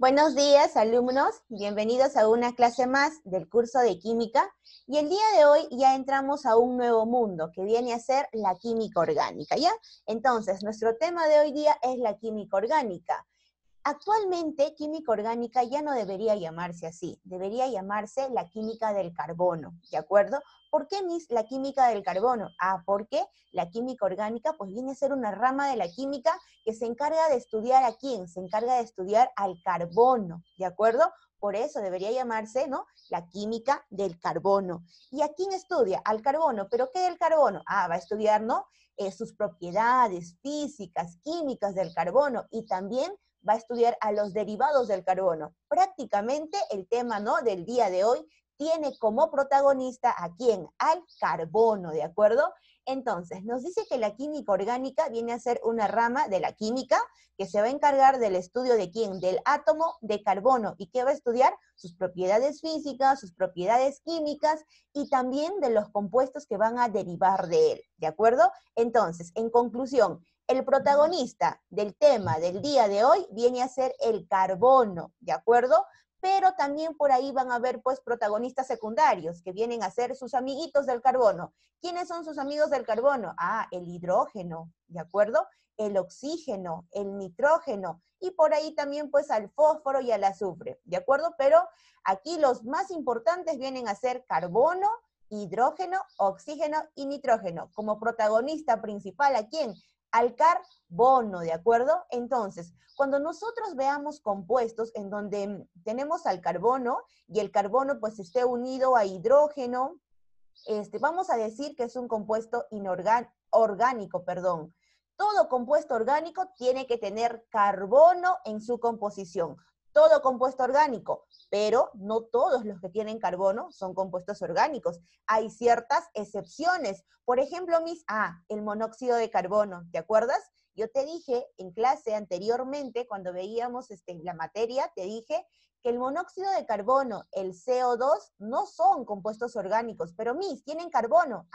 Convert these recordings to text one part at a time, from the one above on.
Buenos días, alumnos. Bienvenidos a una clase más del curso de química. Y el día de hoy ya entramos a un nuevo mundo que viene a ser la química orgánica, ¿ya? Entonces, nuestro tema de hoy día es la química orgánica. Actualmente, química orgánica ya no debería llamarse así, debería llamarse la química del carbono, ¿de acuerdo? ¿Por qué, Miss, la química del carbono? Porque la química orgánica pues viene a ser una rama de la química que se encarga de estudiar a quién, se encarga de estudiar al carbono, ¿de acuerdo? Por eso debería llamarse, ¿no? La química del carbono. ¿Y a quién estudia? Al carbono. ¿Pero qué del carbono? Va a estudiar, ¿no? Sus propiedades físicas, químicas del carbono y también va a estudiar a los derivados del carbono. Prácticamente el tema, ¿no?, del día de hoy tiene como protagonista a quién, al carbono, ¿de acuerdo? Entonces, nos dice que la química orgánica viene a ser una rama de la química que se va a encargar del estudio de quién, del átomo de carbono, y que va a estudiar sus propiedades físicas, sus propiedades químicas y también de los compuestos que van a derivar de él, ¿de acuerdo? Entonces, en conclusión, el protagonista del tema del día de hoy viene a ser el carbono, ¿de acuerdo? Pero también por ahí van a haber pues protagonistas secundarios que vienen a ser sus amiguitos del carbono. ¿Quiénes son sus amigos del carbono? El hidrógeno, ¿de acuerdo? El oxígeno, el nitrógeno y por ahí también pues al fósforo y al azufre, ¿de acuerdo? Pero aquí los más importantes vienen a ser carbono, hidrógeno, oxígeno y nitrógeno. Como protagonista principal, ¿a quién? Al carbono, ¿de acuerdo? Entonces, cuando nosotros veamos compuestos en donde tenemos al carbono y el carbono pues esté unido a hidrógeno, vamos a decir que es un compuesto orgánico, perdón. Todo compuesto orgánico tiene que tener carbono en su composición. Todo compuesto orgánico, pero no todos los que tienen carbono son compuestos orgánicos. Hay ciertas excepciones. Por ejemplo, el monóxido de carbono, ¿te acuerdas? Yo te dije en clase anteriormente, cuando veíamos la materia, te dije que el monóxido de carbono, el CO2, no son compuestos orgánicos, pero tienen carbono.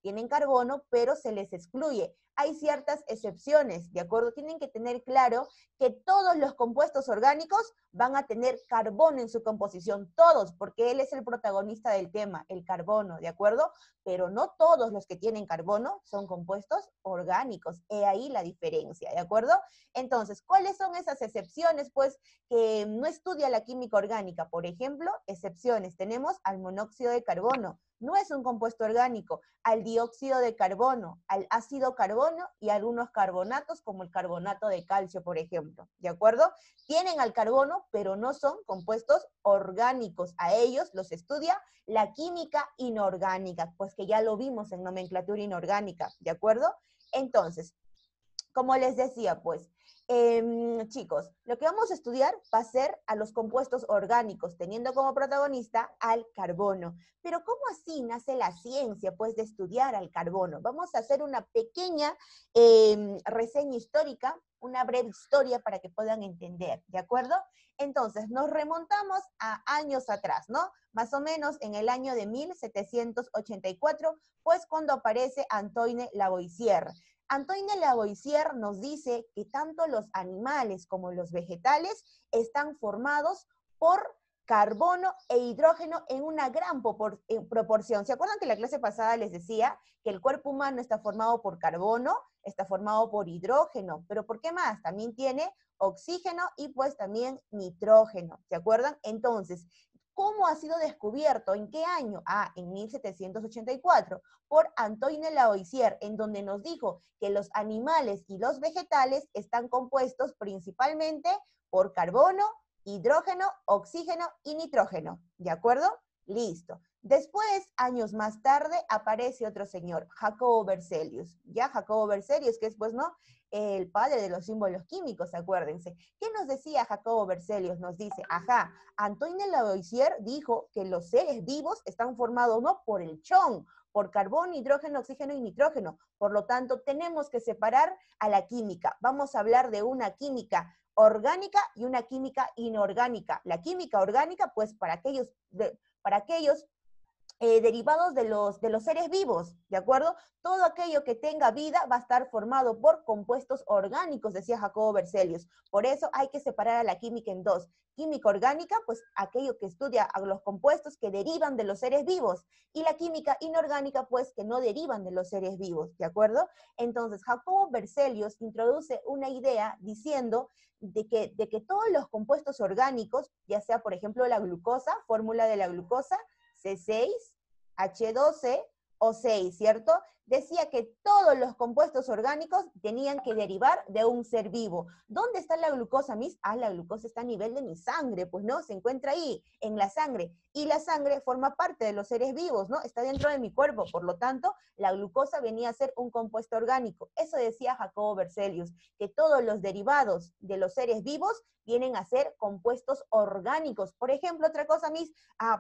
Tienen carbono, pero se les excluye. Hay ciertas excepciones, ¿de acuerdo? Tienen que tener claro que todos los compuestos orgánicos van a tener carbono en su composición, todos, porque él es el protagonista del tema, el carbono, ¿de acuerdo? Pero no todos los que tienen carbono son compuestos orgánicos. He ahí la diferencia, ¿de acuerdo? Entonces, ¿cuáles son esas excepciones? Pues que no estudia la química orgánica. Por ejemplo, excepciones. Tenemos al monóxido de carbono. No es un compuesto orgánico. Al dióxido de carbono, al ácido carbono y algunos carbonatos como el carbonato de calcio, por ejemplo. ¿De acuerdo? Tienen al carbono, pero no son compuestos orgánicos. A ellos los estudia la química inorgánica, pues que ya lo vimos en nomenclatura inorgánica. ¿De acuerdo? Entonces, como les decía, pues, chicos, lo que vamos a estudiar va a ser a los compuestos orgánicos, teniendo como protagonista al carbono. Pero ¿cómo así nace la ciencia, pues, de estudiar al carbono? Vamos a hacer una pequeña reseña histórica, una breve historia para que puedan entender, ¿de acuerdo? Entonces, nos remontamos a años atrás, ¿no? Más o menos en el año de 1784, pues cuando aparece Antoine Lavoisier. Antoine Lavoisier nos dice que tanto los animales como los vegetales están formados por carbono e hidrógeno en una gran proporción. ¿Se acuerdan que en la clase pasada les decía que el cuerpo humano está formado por carbono, está formado por hidrógeno, pero ¿por qué más? También tiene oxígeno y pues también nitrógeno, ¿se acuerdan? Entonces, ¿cómo ha sido descubierto? ¿En qué año? En 1784, por Antoine Lavoisier, en donde nos dijo que los animales y los vegetales están compuestos principalmente por carbono, hidrógeno, oxígeno y nitrógeno. ¿De acuerdo? Listo. Después, años más tarde, aparece otro señor, Jacobo Berzelius. Ya Jacobo Berzelius, que es, pues, ¿no?, el padre de los símbolos químicos, acuérdense. ¿Qué nos decía Jacobo Berzelius? Nos dice, Antoine Lavoisier dijo que los seres vivos están formados no por el chon, por carbono, hidrógeno, oxígeno y nitrógeno. Por lo tanto, tenemos que separar a la química. Vamos a hablar de una química orgánica y una química inorgánica. La química orgánica, pues para aquellos derivados de los seres vivos, ¿de acuerdo? Todo aquello que tenga vida va a estar formado por compuestos orgánicos, decía Jacobo Berzelius. Por eso hay que separar a la química en dos. Química orgánica, pues aquello que estudia a los compuestos que derivan de los seres vivos, y la química inorgánica, pues que no derivan de los seres vivos, ¿de acuerdo? Entonces, Jacobo Berzelius introduce una idea diciendo de que todos los compuestos orgánicos, ya sea, por ejemplo, la glucosa, fórmula de la glucosa, C6, H12 o 6, ¿cierto? Decía que todos los compuestos orgánicos tenían que derivar de un ser vivo. ¿Dónde está la glucosa, Miss? Ah, la glucosa está a nivel de mi sangre, pues no, se encuentra ahí, en la sangre. Y la sangre forma parte de los seres vivos, ¿no? Está dentro de mi cuerpo, por lo tanto, la glucosa venía a ser un compuesto orgánico. Eso decía Jacobo Berzelius, que todos los derivados de los seres vivos vienen a ser compuestos orgánicos. Por ejemplo, otra cosa, Miss,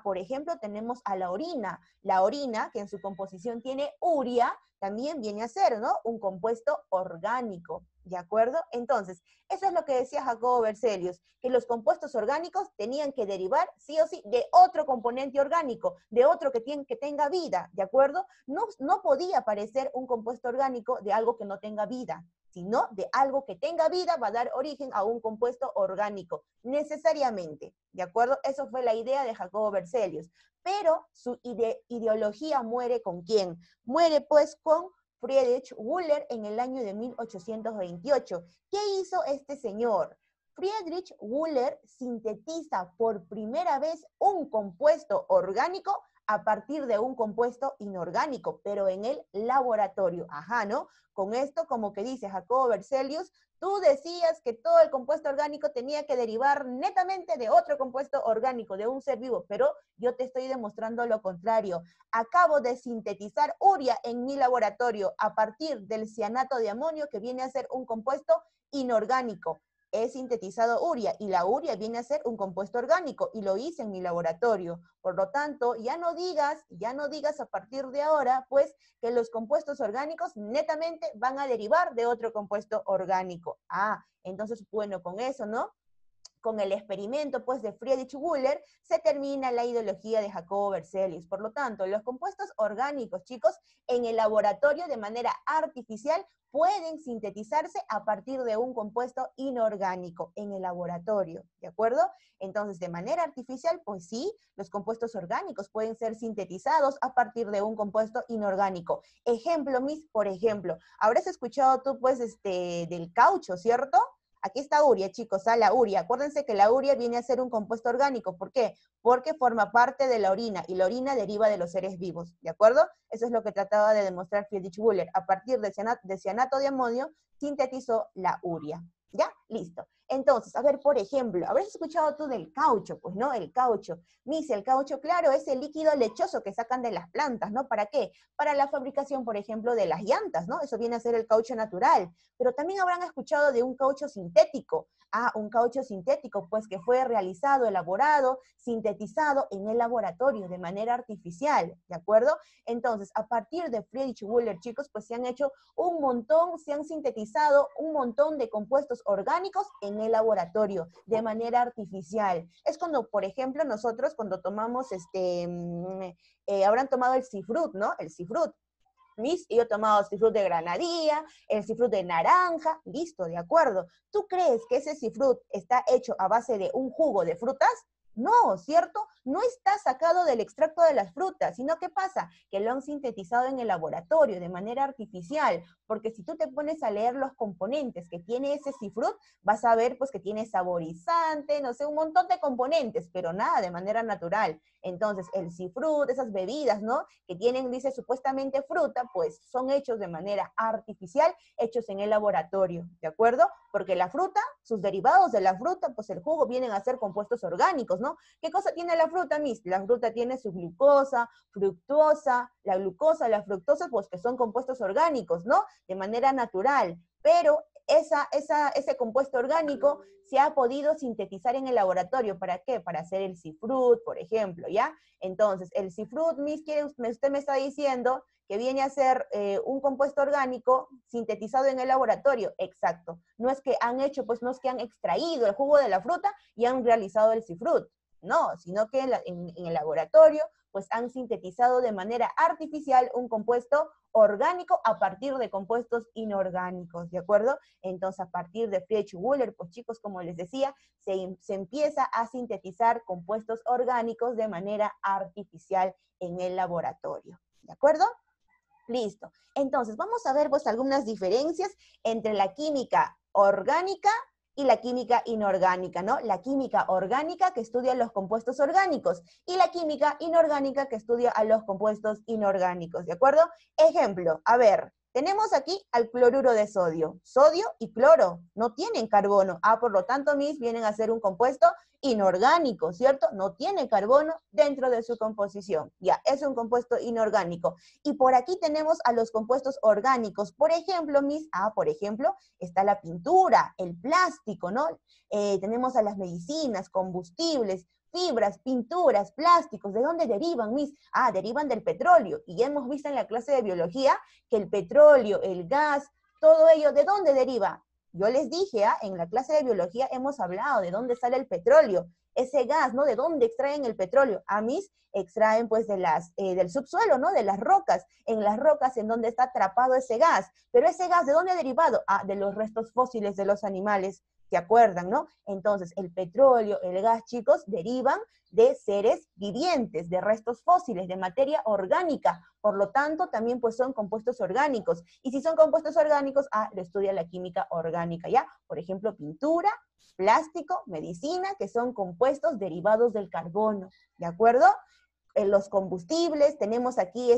por ejemplo, tenemos a la orina. La orina, que en su composición tiene urea, también viene a ser, ¿no? Un compuesto orgánico, ¿de acuerdo? Entonces, eso es lo que decía Jacobo Berzelius, que los compuestos orgánicos tenían que derivar, sí o sí, de otro componente orgánico, de otro que tenga vida, ¿de acuerdo? No podía aparecer un compuesto orgánico de algo que no tenga vida, sino de algo que tenga vida va a dar origen a un compuesto orgánico, necesariamente, ¿de acuerdo? Eso fue la idea de Jacobo Berzelius. Pero su ideología muere ¿con quién? Muere pues con Friedrich Wöhler en el año de 1828. ¿Qué hizo este señor? Friedrich Wöhler sintetiza por primera vez un compuesto orgánico a partir de un compuesto inorgánico, pero en el laboratorio. Ajá, ¿no? Con esto, como que dice Jacobo Berzelius, tú decías que todo el compuesto orgánico tenía que derivar netamente de otro compuesto orgánico, de un ser vivo, pero yo te estoy demostrando lo contrario. Acabo de sintetizar urea en mi laboratorio a partir del cianato de amonio, que viene a ser un compuesto inorgánico. He sintetizado urea y la urea viene a ser un compuesto orgánico y lo hice en mi laboratorio. Por lo tanto, ya no digas a partir de ahora, pues, que los compuestos orgánicos netamente van a derivar de otro compuesto orgánico. Entonces, bueno, con eso, ¿no? Con el experimento, pues, de Friedrich Wöhler, se termina la ideología de Jacobo Berzelius. Por lo tanto, los compuestos orgánicos, chicos, en el laboratorio de manera artificial pueden sintetizarse a partir de un compuesto inorgánico en el laboratorio, ¿de acuerdo? Entonces, de manera artificial, pues sí, los compuestos orgánicos pueden ser sintetizados a partir de un compuesto inorgánico. Ejemplo, Miss, por ejemplo, habrás escuchado tú, pues, del caucho, ¿cierto? Aquí está urea, chicos, la urea. Acuérdense que la urea viene a ser un compuesto orgánico. ¿Por qué? Porque forma parte de la orina y la orina deriva de los seres vivos, ¿de acuerdo? Eso es lo que trataba de demostrar Friedrich Wöhler. A partir de cianato de amonio, sintetizó la urea. ¿Ya? Listo. Entonces, a ver, por ejemplo, habrás escuchado tú del caucho, pues, ¿no? El caucho. Miss, el caucho, claro, es el líquido lechoso que sacan de las plantas, ¿no? ¿Para qué? Para la fabricación, por ejemplo, de las llantas, ¿no? Eso viene a ser el caucho natural. Pero también habrán escuchado de un caucho sintético. Un caucho sintético, pues, que fue realizado, elaborado, sintetizado en el laboratorio de manera artificial, ¿de acuerdo? Entonces, a partir de Friedrich Wöhler, chicos, pues se han hecho un montón, se han sintetizado un montón de compuestos orgánicos en el laboratorio de manera artificial. Es cuando, por ejemplo, nosotros cuando tomamos, habrán tomado el cifrut, ¿no? El cifrut. Miss, yo he tomado cifrut de granadilla, el cifrut de naranja, listo, de acuerdo. ¿Tú crees que ese cifrut está hecho a base de un jugo de frutas? No, ¿cierto? No está sacado del extracto de las frutas, sino ¿qué pasa? Que lo han sintetizado en el laboratorio de manera artificial, porque si tú te pones a leer los componentes que tiene ese cifrut, vas a ver pues que tiene saborizante, no sé, un montón de componentes, pero nada de manera natural. Entonces, el cifrut, esas bebidas, ¿no? Que tienen, dice, supuestamente fruta, pues son hechos de manera artificial, hechos en el laboratorio, ¿de acuerdo? Porque la fruta, sus derivados de la fruta, pues el jugo vienen a ser compuestos orgánicos, ¿no? ¿Qué cosa tiene la fruta, Miss? La fruta tiene su glucosa, fructuosa, la glucosa, la fructosa, pues que son compuestos orgánicos, ¿no? De manera natural, pero ese compuesto orgánico se ha podido sintetizar en el laboratorio. ¿Para qué? Para hacer el cifrut, por ejemplo, ¿ya? Entonces, el cifrut, Miss, usted me está diciendo que viene a ser un compuesto orgánico sintetizado en el laboratorio. Exacto. No es que han hecho, pues no es que han extraído el jugo de la fruta y han realizado el cifrut. No, sino que en el laboratorio pues han sintetizado de manera artificial un compuesto orgánico a partir de compuestos inorgánicos, ¿de acuerdo? Entonces, a partir de Friedrich-Wöhler, pues chicos, como les decía, se empieza a sintetizar compuestos orgánicos de manera artificial en el laboratorio, ¿de acuerdo? Listo. Entonces, vamos a ver pues algunas diferencias entre la química orgánica y la química inorgánica, ¿no? La química orgánica que estudia los compuestos orgánicos y la química inorgánica que estudia a los compuestos inorgánicos, ¿de acuerdo? Ejemplo, a ver, tenemos aquí al cloruro de sodio. Sodio y cloro no tienen carbono. Por lo tanto, mis vienen a ser un compuesto inorgánico, ¿cierto? No tiene carbono dentro de su composición. Ya, es un compuesto inorgánico. Y por aquí tenemos a los compuestos orgánicos. Por ejemplo, por ejemplo, está la pintura, el plástico, ¿no? Tenemos a las medicinas, combustibles, fibras, pinturas, plásticos. ¿De dónde derivan, mis? Derivan del petróleo. Y ya hemos visto en la clase de biología que el petróleo, el gas, todo ello, ¿de dónde deriva? Yo les dije, en la clase de biología hemos hablado de dónde sale el petróleo, ese gas, ¿no? ¿De dónde extraen el petróleo? Mis extraen pues del subsuelo, ¿no? De las rocas, en las rocas en donde está atrapado ese gas. Pero ese gas, ¿de dónde ha derivado? De los restos fósiles de los animales. ¿Se acuerdan, no? Entonces, el petróleo, el gas, chicos, derivan de seres vivientes, de restos fósiles, de materia orgánica. Por lo tanto, también pues son compuestos orgánicos. Y si son compuestos orgánicos, lo estudia la química orgánica, ¿ya? Por ejemplo, pintura, plástico, medicina, que son compuestos derivados del carbono, ¿de acuerdo? En los combustibles, tenemos aquí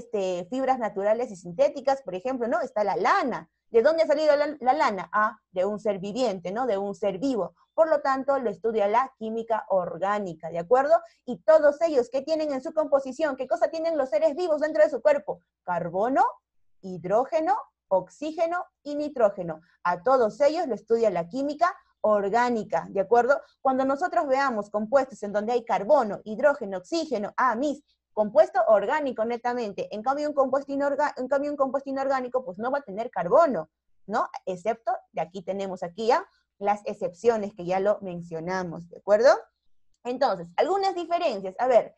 fibras naturales y sintéticas, por ejemplo, ¿no? Está la lana. ¿De dónde ha salido la lana? De un ser viviente, ¿no? De un ser vivo. Por lo tanto, lo estudia la química orgánica, ¿de acuerdo? Y todos ellos, ¿qué tienen en su composición? ¿Qué cosa tienen los seres vivos dentro de su cuerpo? Carbono, hidrógeno, oxígeno y nitrógeno. A todos ellos lo estudia la química orgánica, ¿de acuerdo? Cuando nosotros veamos compuestos en donde hay carbono, hidrógeno, oxígeno, compuesto orgánico netamente, en cambio un compuesto inorgánico pues no va a tener carbono, ¿no? Excepto, de aquí tenemos ya las excepciones que ya lo mencionamos, ¿de acuerdo? Entonces, algunas diferencias. A ver,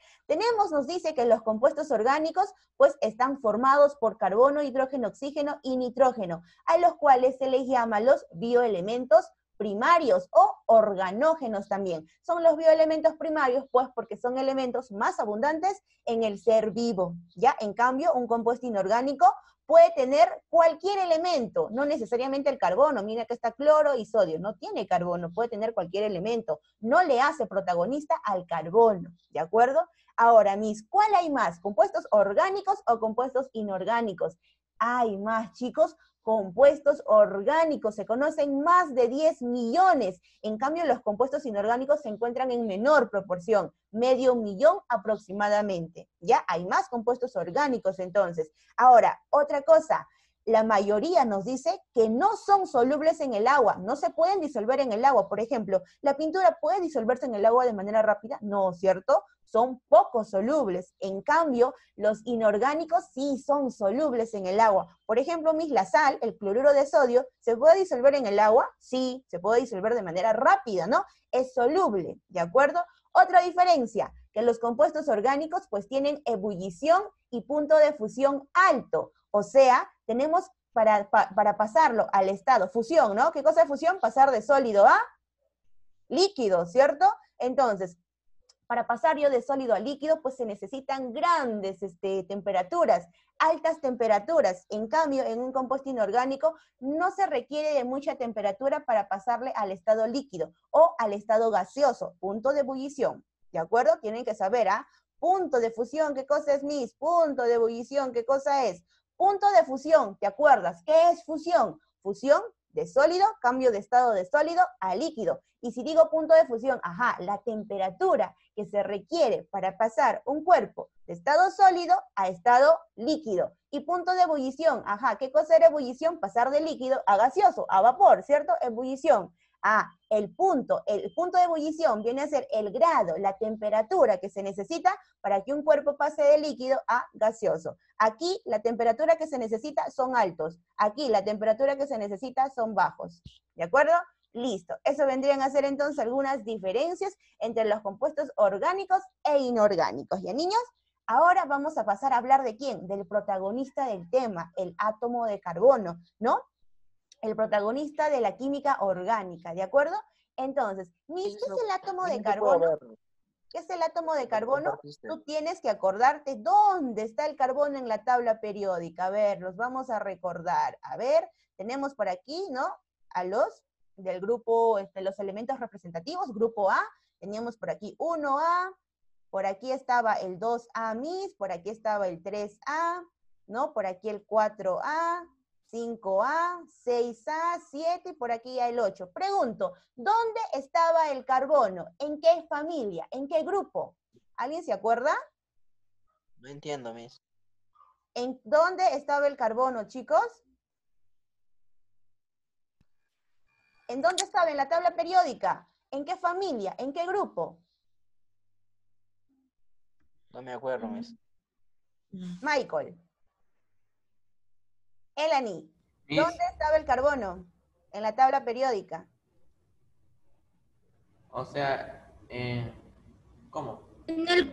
nos dice que los compuestos orgánicos pues están formados por carbono, hidrógeno, oxígeno y nitrógeno, a los cuales se les llama los bioelementos primarios o organógenos también. Son los bioelementos primarios, pues, porque son elementos más abundantes en el ser vivo, ¿ya? En cambio, un compuesto inorgánico puede tener cualquier elemento, no necesariamente el carbono. Mira que está cloro y sodio, no tiene carbono, puede tener cualquier elemento, no le hace protagonista al carbono, ¿de acuerdo? Ahora, ¿cuál hay más? ¿Compuestos orgánicos o compuestos inorgánicos? Hay más, chicos, compuestos orgánicos, se conocen más de 10 millones. En cambio, los compuestos inorgánicos se encuentran en menor proporción, 500.000 aproximadamente. Ya hay más compuestos orgánicos entonces. Ahora, otra cosa, la mayoría nos dice que no son solubles en el agua, no se pueden disolver en el agua. Por ejemplo, ¿la pintura puede disolverse en el agua de manera rápida? No, ¿cierto? Son poco solubles. En cambio, los inorgánicos sí son solubles en el agua. Por ejemplo, la sal, el cloruro de sodio, ¿se puede disolver en el agua? Sí, se puede disolver de manera rápida, ¿no? Es soluble, ¿de acuerdo? Otra diferencia, que los compuestos orgánicos pues tienen ebullición y punto de fusión alto. O sea, tenemos para pasarlo al estado fusión, ¿no? ¿Qué cosa es fusión? Pasar de sólido a líquido, ¿cierto? Entonces, para pasar yo de sólido a líquido, pues se necesitan grandes temperaturas, altas temperaturas. En cambio, en un compuesto inorgánico no se requiere de mucha temperatura para pasarle al estado líquido o al estado gaseoso, punto de ebullición. ¿De acuerdo? Tienen que saber, punto de fusión, ¿qué cosa es, mis? Punto de ebullición, ¿qué cosa es? Punto de fusión, ¿te acuerdas? ¿Qué es fusión? Fusión de sólido, cambio de estado de sólido a líquido. Y si digo punto de fusión, la temperatura que se requiere para pasar un cuerpo de estado sólido a estado líquido. Y punto de ebullición, ¿qué cosa era ebullición? Pasar de líquido a gaseoso, a vapor, ¿cierto? Ebullición. El punto de ebullición viene a ser el grado, la temperatura que se necesita para que un cuerpo pase de líquido a gaseoso. Aquí la temperatura que se necesita son altos, aquí la temperatura que se necesita son bajos. ¿De acuerdo? Listo. Eso vendrían a ser entonces algunas diferencias entre los compuestos orgánicos e inorgánicos. ¿Ya, niños? Ahora vamos a pasar a hablar de quién, del protagonista del tema, el átomo de carbono, ¿no? El protagonista de la química orgánica, ¿de acuerdo? Entonces, Miss, ¿qué es el átomo de carbono? ¿Qué es el átomo de carbono? Tú tienes que acordarte dónde está el carbono en la tabla periódica. A ver, los vamos a recordar. A ver, tenemos por aquí, ¿no? A los del grupo, los elementos representativos, grupo A. Teníamos por aquí 1A, por aquí estaba el 2A Miss, por aquí estaba el 3A, ¿no? Por aquí el 4A, 5A, 6A, 7 y por aquí ya el 8. Pregunto, ¿dónde estaba el carbono? ¿En qué familia? ¿En qué grupo? ¿Alguien se acuerda? No entiendo, Miss. ¿En dónde estaba el carbono, chicos? ¿En dónde estaba? En la tabla periódica. ¿En qué familia? ¿En qué grupo? No me acuerdo, Miss. Michael. Elani. Miss, ¿Dónde estaba el carbono? En la tabla periódica. o sea, ¿cómo? En el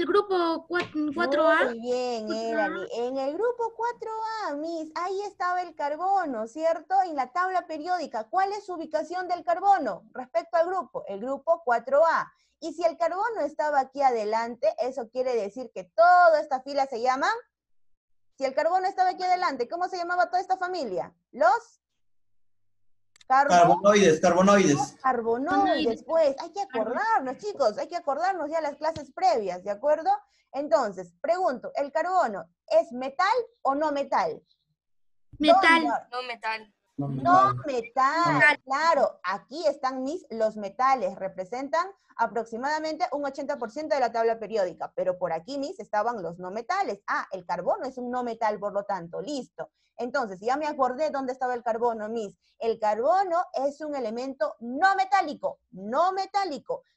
grupo 4A. Muy bien, Elani. En el grupo 4A, Miss, ahí estaba el carbono, ¿cierto? En la tabla periódica. ¿Cuál es su ubicación del carbono respecto al grupo? El grupo 4A. Y si el carbono estaba aquí adelante, eso quiere decir que toda esta fila se llama... Si el carbono estaba aquí adelante, ¿cómo se llamaba toda esta familia? Los... Carbonoides. Carbonoides, pues, hay que acordarnos, chicos, hay que acordarnos ya las clases previas, ¿de acuerdo? Entonces, pregunto, ¿el carbono es metal o no metal? Metal. No metal. No metal, claro, aquí están los metales, representan aproximadamente un 80% de la tabla periódica, pero por aquí, Miss, estaban los no metales. Ah, el carbono es un no metal, por lo tanto, listo. Entonces, ya me acordé dónde estaba el carbono, Miss. El carbono es un elemento no metálico,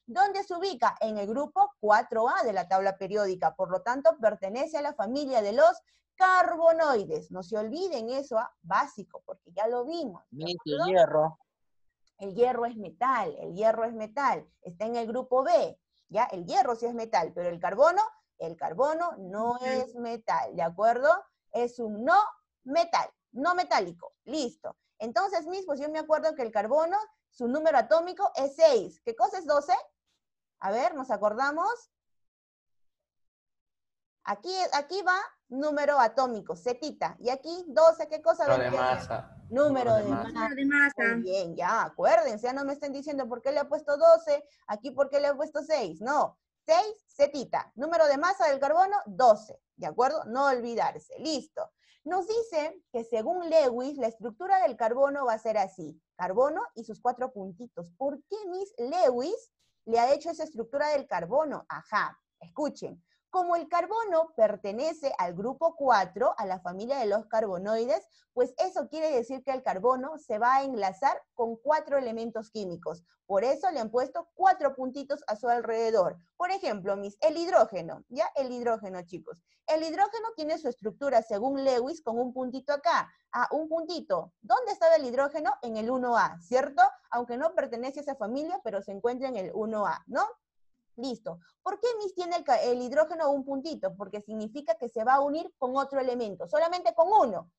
¿Dónde se ubica? En el grupo 4A de la tabla periódica, por lo tanto, pertenece a la familia de los carbonoides. No se olviden eso, básico, porque ya lo vimos. Miss, el hierro. El hierro es metal, está en el grupo B, ¿ya? El hierro sí es metal, pero el carbono no es metal, ¿de acuerdo? Es un no metal, no metálico, listo. Entonces, Miss, pues yo me acuerdo que el carbono, su número atómico es 6. ¿Qué cosa es 12? A ver, ¿nos acordamos? Aquí va número atómico, zetita. Y aquí 12, ¿qué cosa Número de vendría? masa. Número de masa. masa. De masa. Muy bien, ya, acuérdense, ya no me estén diciendo por qué le ha puesto 12, aquí por qué le ha puesto 6. No, 6, zetita. Número de masa del carbono, 12. ¿De acuerdo? No olvidarse. Listo. Nos dice que según Lewis, la estructura del carbono va a ser así. Carbono y sus 4 puntitos. ¿Por qué Miss Lewis le ha hecho esa estructura del carbono? Ajá, escuchen. Como el carbono pertenece al grupo 4, a la familia de los carbonoides, pues eso quiere decir que el carbono se va a enlazar con 4 elementos químicos. Por eso le han puesto 4 puntitos a su alrededor. Por ejemplo, el hidrógeno, ¿ya? El hidrógeno, chicos. El hidrógeno tiene su estructura, según Lewis, con un puntito acá. Ah, un puntito. ¿Dónde estaba el hidrógeno? En el 1A, ¿cierto? Aunque no pertenece a esa familia, pero se encuentra en el 1A, ¿no? Listo. ¿Por qué Miss tiene el hidrógeno un puntito? Porque significa que se va a unir con otro elemento, solamente con uno,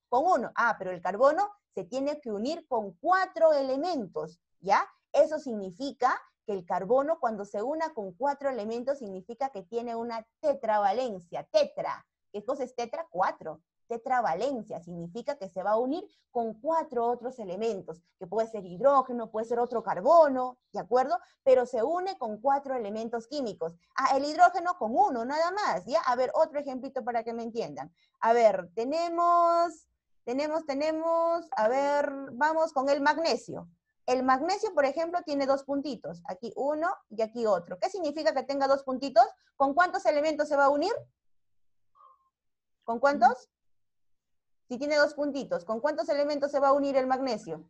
Ah, pero el carbono se tiene que unir con 4 elementos, ¿ya? Eso significa que el carbono cuando se una con 4 elementos significa que tiene una tetravalencia, tetra. ¿Qué cosa es tetra? 4. Tetravalencia significa que se va a unir con 4 otros elementos, que puede ser hidrógeno, puede ser otro carbono, ¿de acuerdo? Pero se une con 4 elementos químicos. Ah, el hidrógeno con 1, nada más, ¿ya? A ver, otro ejemplito para que me entiendan. A ver, tenemos, a ver, vamos con el magnesio. El magnesio, por ejemplo, tiene 2 puntitos. Aquí uno y aquí otro. ¿Qué significa que tenga 2 puntitos? ¿Con cuántos elementos se va a unir? ¿Con cuántos? Si tiene 2 puntitos, ¿con cuántos elementos se va a unir el magnesio?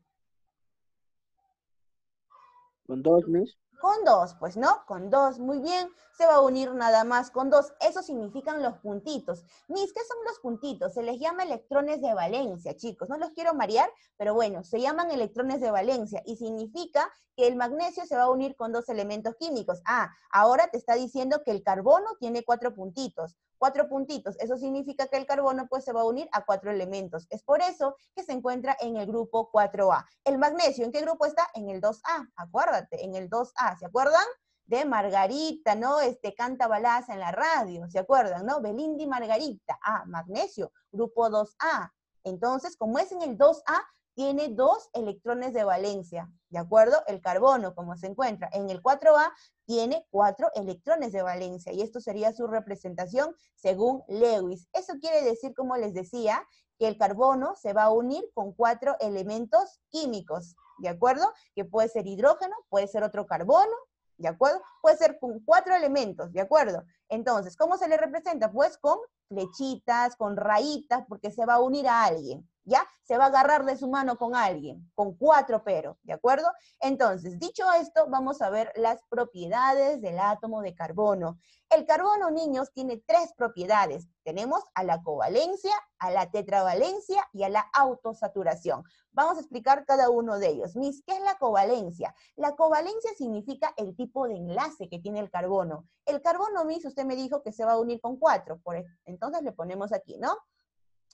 ¿Con 2, Miss? Con 2, pues, ¿no? Con 2, muy bien. Se va a unir nada más con 2. Eso significan los puntitos. Mis, ¿qué son los puntitos? Se les llama electrones de valencia, chicos. No los quiero marear, pero bueno, se llaman electrones de valencia y significa que el magnesio se va a unir con 2 elementos químicos. Ah, ahora te está diciendo que el carbono tiene 4 puntitos. 4 puntitos, eso significa que el carbono pues se va a unir a 4 elementos. Es por eso que se encuentra en el grupo 4A. El magnesio, ¿en qué grupo está? En el 2A, acuérdate, en el 2A, ¿se acuerdan? De Margarita, ¿no? Canta baladas en la radio, ¿se acuerdan, no? Belinda y Margarita, magnesio, grupo 2A. Entonces, como es en el 2A, tiene 2 electrones de valencia, ¿de acuerdo? El carbono, como se encuentra en el 4A, tiene 4 electrones de valencia, y esto sería su representación según Lewis. Eso quiere decir, como les decía, que el carbono se va a unir con 4 elementos químicos, ¿de acuerdo? Que puede ser hidrógeno, puede ser otro carbono, ¿de acuerdo? Puede ser con 4 elementos, ¿de acuerdo? Entonces, ¿cómo se le representa? Pues con flechitas, con rayitas, porque se va a unir a alguien, ¿ya? Se va a agarrar de su mano con alguien, con 4 pero, ¿de acuerdo? Entonces, dicho esto, vamos a ver las propiedades del átomo de carbono. El carbono, niños, tiene 3 propiedades. Tenemos a la covalencia, a la tetravalencia y a la autosaturación. Vamos a explicar cada uno de ellos. Miss, ¿qué es la covalencia? La covalencia significa el tipo de enlace que tiene el carbono. El carbono, Miss, usted me dijo que se va a unir con 4. Entonces le ponemos aquí, ¿no?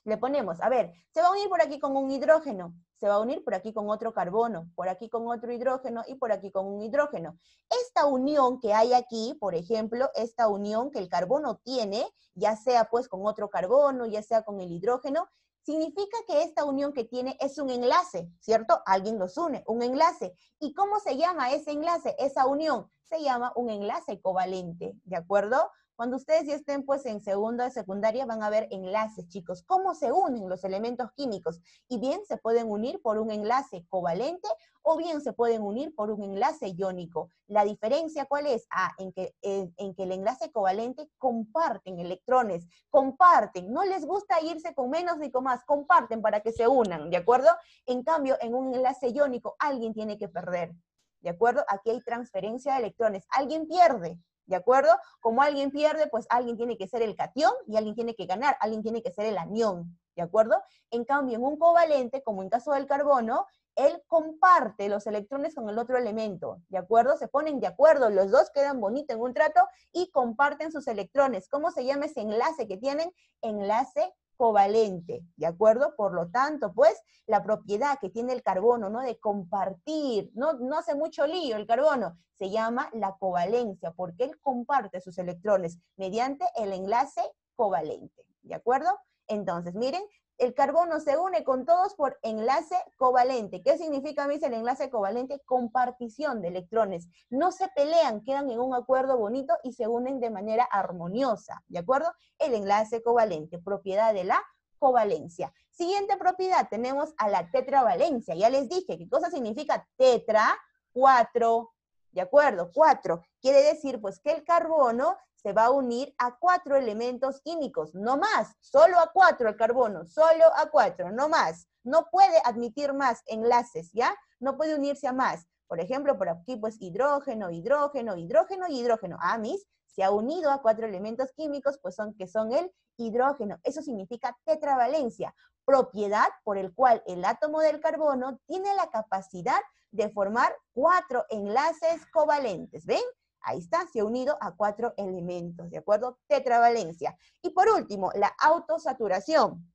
Le ponemos, a ver, se va a unir por aquí con un hidrógeno, se va a unir por aquí con otro carbono, por aquí con otro hidrógeno y por aquí con un hidrógeno. Esta unión que hay aquí, por ejemplo, esta unión que el carbono tiene, ya sea pues con otro carbono, ya sea con el hidrógeno, significa que esta unión que tiene es un enlace, ¿cierto? Alguien los une, un enlace. ¿Y cómo se llama ese enlace, esa unión? Se llama un enlace covalente, ¿de acuerdo? Cuando ustedes ya estén pues en segundo de secundaria van a ver enlaces, chicos. ¿Cómo se unen los elementos químicos? Y bien se pueden unir por un enlace covalente o bien se pueden unir por un enlace iónico. ¿La diferencia cuál es? En que el enlace covalente comparten electrones, comparten. No les gusta irse con menos ni con más, comparten para que se unan, ¿de acuerdo? En cambio, en un enlace iónico alguien tiene que perder, ¿de acuerdo? Aquí hay transferencia de electrones. Alguien pierde. ¿De acuerdo? Como alguien pierde, pues alguien tiene que ser el catión y alguien tiene que ganar, alguien tiene que ser el anión, ¿de acuerdo? En cambio, en un covalente, como en caso del carbono, él comparte los electrones con el otro elemento, ¿de acuerdo? Se ponen de acuerdo, los dos quedan bonitos en un trato y comparten sus electrones. ¿Cómo se llama ese enlace que tienen? Enlace covalente, ¿de acuerdo? Por lo tanto, pues, la propiedad que tiene el carbono, ¿no? De compartir, no hace mucho lío el carbono, se llama la covalencia, porque él comparte sus electrones mediante el enlace covalente, ¿de acuerdo? Entonces, miren, el carbono se une con todos por enlace covalente. ¿Qué significa, Miss, el enlace covalente? Compartición de electrones. No se pelean, quedan en un acuerdo bonito y se unen de manera armoniosa, ¿de acuerdo? El enlace covalente, propiedad de la covalencia. Siguiente propiedad, tenemos a la tetravalencia. Ya les dije, ¿qué cosa significa tetra? 4, ¿de acuerdo? 4. Quiere decir, pues, que el carbono se va a unir a 4 elementos químicos, no más, solo a 4 el carbono, solo a 4, no más. No puede admitir más enlaces, ¿ya? No puede unirse a más. Por ejemplo, por aquí, pues, hidrógeno, hidrógeno, hidrógeno y hidrógeno. Miss, se ha unido a 4 elementos químicos, pues que son el hidrógeno. Eso significa tetravalencia, propiedad por el cual el átomo del carbono tiene la capacidad de formar 4 enlaces covalentes, ¿ven? Ahí está, se ha unido a 4 elementos, ¿de acuerdo? Tetravalencia. Y por último, la autosaturación.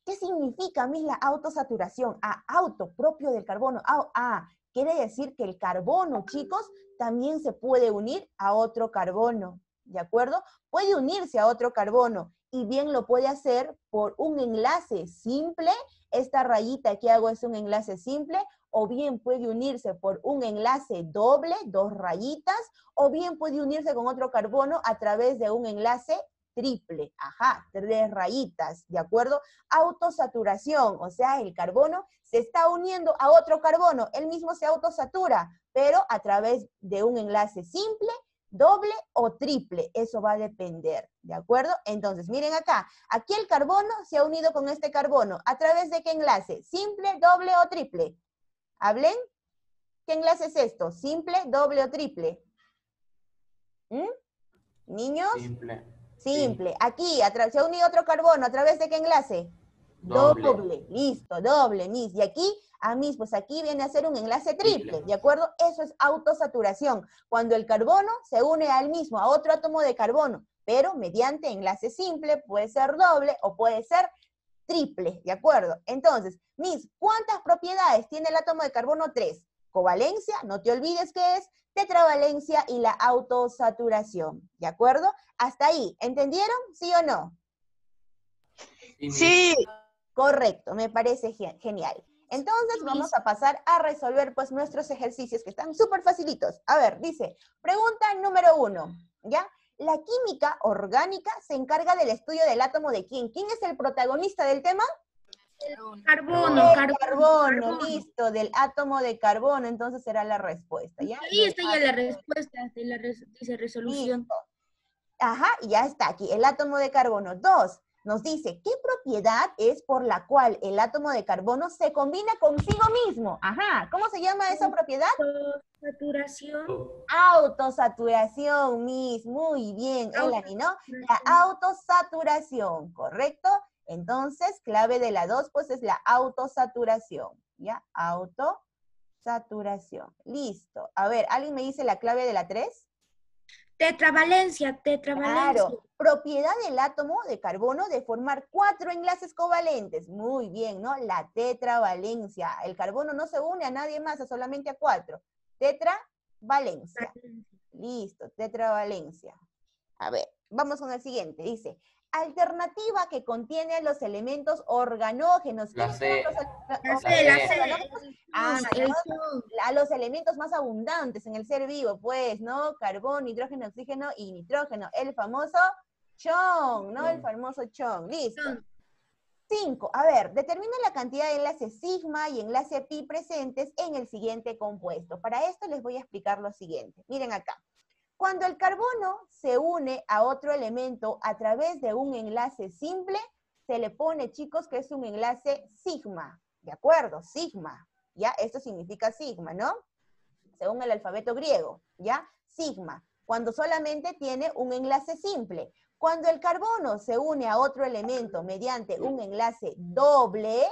¿Qué significa, Miss, la autosaturación? Auto, propio del carbono. Quiere decir que el carbono, chicos, también se puede unir a otro carbono, ¿de acuerdo? Puede unirse a otro carbono y bien lo puede hacer por un enlace simple. Esta rayita que hago es un enlace simple, o bien puede unirse por un enlace doble, 2 rayitas, o bien puede unirse con otro carbono a través de un enlace triple, 3 rayitas, ¿de acuerdo? Autosaturación, o sea, el carbono se está uniendo a otro carbono, él mismo se autosatura, pero a través de un enlace simple, doble o triple, eso va a depender, ¿de acuerdo? Entonces, miren acá, aquí el carbono se ha unido con este carbono, ¿a través de qué enlace? ¿Simple, doble o triple? ¿Hablen? ¿Qué enlace es esto? ¿Simple, doble o triple? ¿Mm? ¿Niños? Simple. Simple. Aquí, se ha unido otro carbono, ¿a través de qué enlace? Doble. Listo, doble, Miss. Y aquí, Miss, pues aquí viene a ser un enlace triple, Triple. ¿de acuerdo? Eso es autosaturación. Cuando el carbono se une al mismo, a otro átomo de carbono, pero mediante enlace simple, puede ser doble o puede ser triple, ¿de acuerdo? Entonces, Miss, ¿cuántas propiedades tiene el átomo de carbono? 3. Covalencia, no te olvides que es tetravalencia y la autosaturación, ¿de acuerdo? Hasta ahí, ¿entendieron? ¿Sí o no? Sí. Correcto, me parece genial. Entonces vamos a pasar a resolver pues nuestros ejercicios que están súper facilitos. A ver, dice, pregunta número 1, ¿ya? La química orgánica se encarga del estudio del átomo de quién. ¿Quién es el protagonista del tema? Carbono, Carbono, listo, del átomo de carbono, entonces será la respuesta, ¿ya? Ahí está ya la respuesta de la dice resolución. Listo. Ajá, y ya está aquí, el átomo de carbono. 2, nos dice, ¿qué propiedad es por la cual el átomo de carbono se combina consigo mismo? Ajá, ¿cómo se llama esa propiedad? Saturación. Autosaturación, Miss, muy bien, Elani, ¿no? La autosaturación, ¿correcto? Entonces, clave de la 2, pues es la autosaturación, ¿ya? Autosaturación, listo. A ver, ¿alguien me dice la clave de la 3? Tetravalencia. Claro, propiedad del átomo de carbono de formar 4 enlaces covalentes. Muy bien, ¿no? La tetravalencia. El carbono no se une a nadie más, solamente a 4. Tetravalencia. Listo, tetravalencia. A ver, vamos con el siguiente. Dice, alternativa que contiene los elementos organógenos. La C. A los elementos más abundantes en el ser vivo, pues, ¿no? Carbón, hidrógeno, oxígeno y nitrógeno. El famoso chon, ¿no? El famoso chon. Listo. 5. A ver, determina la cantidad de enlaces sigma y enlace pi presentes en el siguiente compuesto. Para esto les voy a explicar lo siguiente. Miren acá. Cuando el carbono se une a otro elemento a través de un enlace simple, se le pone, chicos, que es un enlace sigma. ¿De acuerdo? Sigma. ¿Ya? Esto significa sigma, ¿no? Según el alfabeto griego, ¿ya? Sigma. Cuando solamente tiene un enlace simple. Cuando el carbono se une a otro elemento mediante un enlace doble,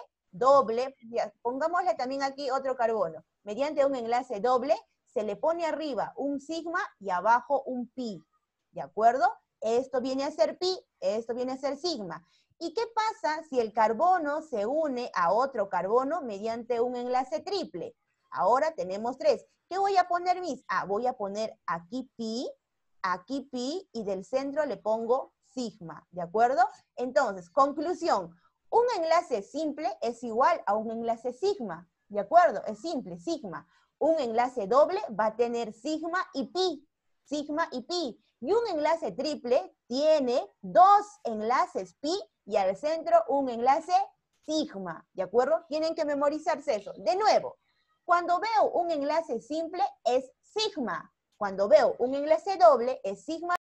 ya, pongámosle también aquí otro carbono, mediante un enlace doble, se le pone arriba un sigma y abajo un pi, ¿de acuerdo? Esto viene a ser pi, esto viene a ser sigma. ¿Y qué pasa si el carbono se une a otro carbono mediante un enlace triple? Ahora tenemos 3. ¿Qué voy a poner, Miss? Voy a poner aquí pi, y del centro le pongo sigma, ¿de acuerdo? Entonces, conclusión, un enlace simple es igual a un enlace sigma, ¿de acuerdo? Es simple, sigma. Un enlace doble va a tener sigma y pi, y un enlace triple tiene 2 enlaces pi y al centro un enlace sigma, ¿de acuerdo? Tienen que memorizarse eso. De nuevo, cuando veo un enlace simple es sigma, cuando veo un enlace doble es sigma